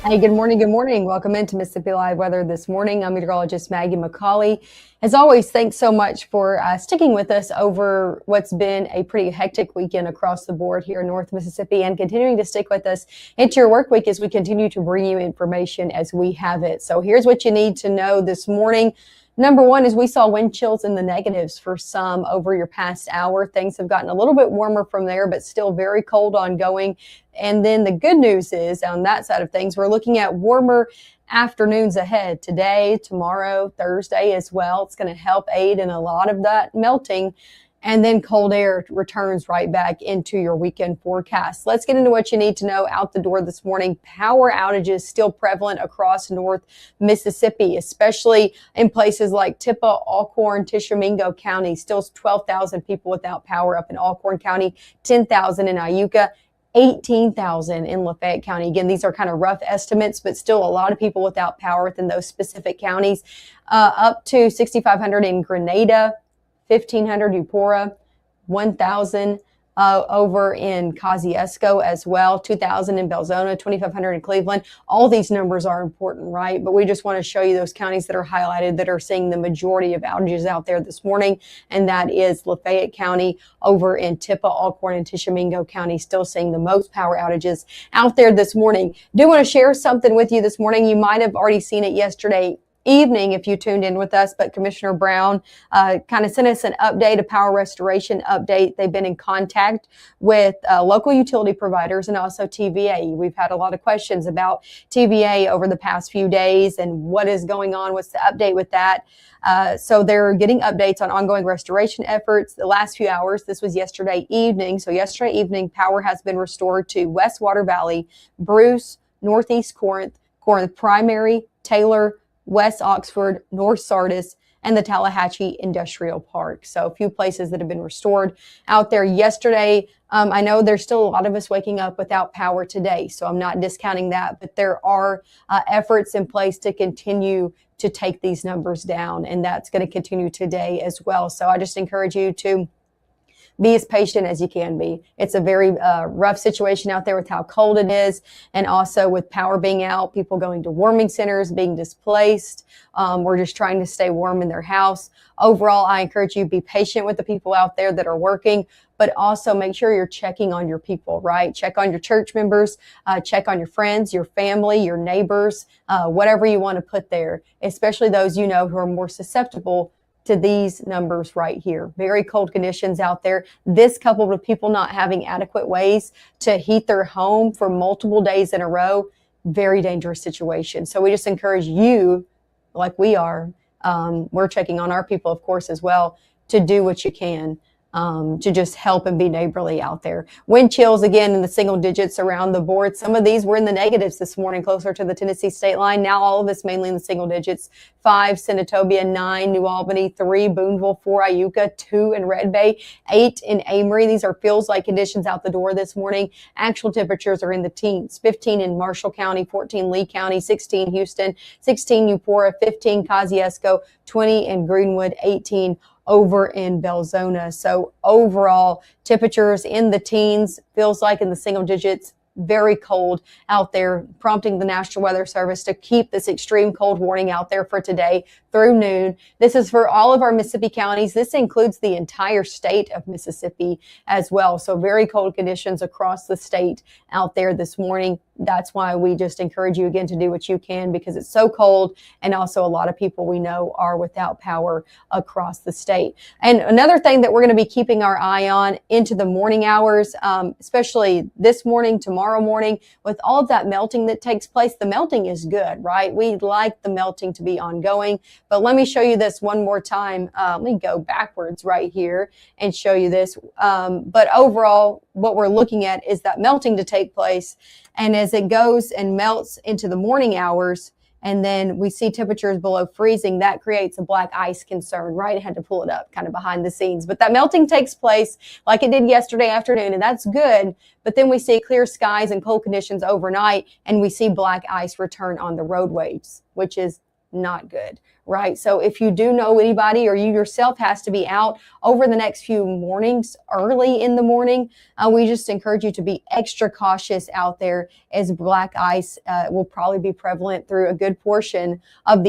Hey, good morning. Good morning. Welcome into Mississippi Live Weather this morning. I'm meteorologist Maggie McCauley. As always, thanks so much for sticking with us over what's been a pretty hectic weekend across the board here in North Mississippi and continuing to stick with us into your work week as we continue to bring you information as we have it. So here's what you need to know this morning. Number one is we saw wind chills in the negatives for some over your past hour. Things have gotten a little bit warmer from there, but still very cold ongoing. And then the good news is on that side of things, we're looking at warmer afternoons ahead today, tomorrow, Thursday as well. It's going to help aid in a lot of that melting. And then cold air returns right back into your weekend forecast. Let's get into what you need to know out the door this morning. Power outages still prevalent across North Mississippi, especially in places like Tippah, Alcorn, Tishomingo County. Still 12,000 people without power up in Alcorn County, 10,000 in Iuka, 18,000 in Lafayette County. Again, these are kind of rough estimates, but still a lot of people without power within those specific counties. Up to 6,500 in Grenada, 1,500 Eupora, 1,000 over in Kosciusko as well, 2,000 in Belzona, 2,500 in Cleveland. All these numbers are important, right? But we just want to show you those counties that are highlighted that are seeing the majority of outages out there this morning, and that is Lafayette County over in Tippah, Alcorn, and Tishomingo County, still seeing the most power outages out there this morning. Do want to share something with you this morning. You might have already seen it yesterday evening if you tuned in with us, but Commissioner Brown kind of sent us an update, a power restoration update. They've been in contact with local utility providers and also TVA. We've had a lot of questions about TVA over the past few days and what is going on, what's the update with that. So they're getting updates on ongoing restoration efforts. The last few hours, this was yesterday evening. So yesterday evening, power has been restored to West Water Valley, Bruce, Northeast Corinth, Corinth Primary, Taylor, West Oxford, North Sardis, and the Tallahatchie Industrial Park. So a few places that have been restored out there yesterday. I know there's still a lot of us waking up without power today, so I'm not discounting that, but there are efforts in place to continue to take these numbers down, and that's going to continue today as well. So I just encourage you to be as patient as you can be. It's a very rough situation out there with how cold it is, and also with power being out, people going to warming centers, being displaced. We're just trying to stay warm in their house. Overall, I encourage you to be patient with the people out there that are working, but also make sure you're checking on your people, right? Check on your church members, check on your friends, your family, your neighbors, whatever you want to put there, especially those you know who are more susceptible to these numbers right here. Very cold conditions out there. This coupled with people not having adequate ways to heat their home for multiple days in a row, very dangerous situation. So we just encourage you, like we are, we're checking on our people, of course, as well, to do what you can to just help and be neighborly out there. Wind chills, again, in the single digits around the board. Some of these were in the negatives this morning, closer to the Tennessee state line. Now all of us mainly in the single digits. 5, Senatobia, 9, New Albany, 3, Booneville, 4, Iuka, 2 in Red Bay, 8 in Amory. These are feels-like conditions out the door this morning. Actual temperatures are in the teens. 15 in Marshall County, 14 Lee County, 16 Houston, 16 Eupora, 15 Kosciusko, 20 in Greenwood, 18 over in Belzona. So overall, temperatures in the teens, feels like in the single digits, very cold out there, prompting the National Weather Service to keep this extreme cold warning out there for today through noon. This is for all of our Mississippi counties. This includes the entire state of Mississippi as well. So very cold conditions across the state out there this morning. That's why we just encourage you again to do what you can, because it's so cold, and also a lot of people we know are without power across the state. And another thing that we're going to be keeping our eye on into the morning hours, especially this morning, tomorrow morning, with all of that melting that takes place. The melting is good, right? We'd like the melting to be ongoing, but let me show you this one more time. Let me go backwards right here and show you this. But overall, what we're looking at is that melting to take place. And as it goes and melts into the morning hours, and then we see temperatures below freezing, that creates a black ice concern, right? I had to pull it up kind of behind the scenes. But that melting takes place like it did yesterday afternoon, and that's good. But then we see clear skies and cold conditions overnight, and we see black ice return on the roadways, which is not good, right? So if you do know anybody or you yourself has to be out over the next few mornings, early in the morning, we just encourage you to be extra cautious out there, as black ice will probably be prevalent through a good portion of the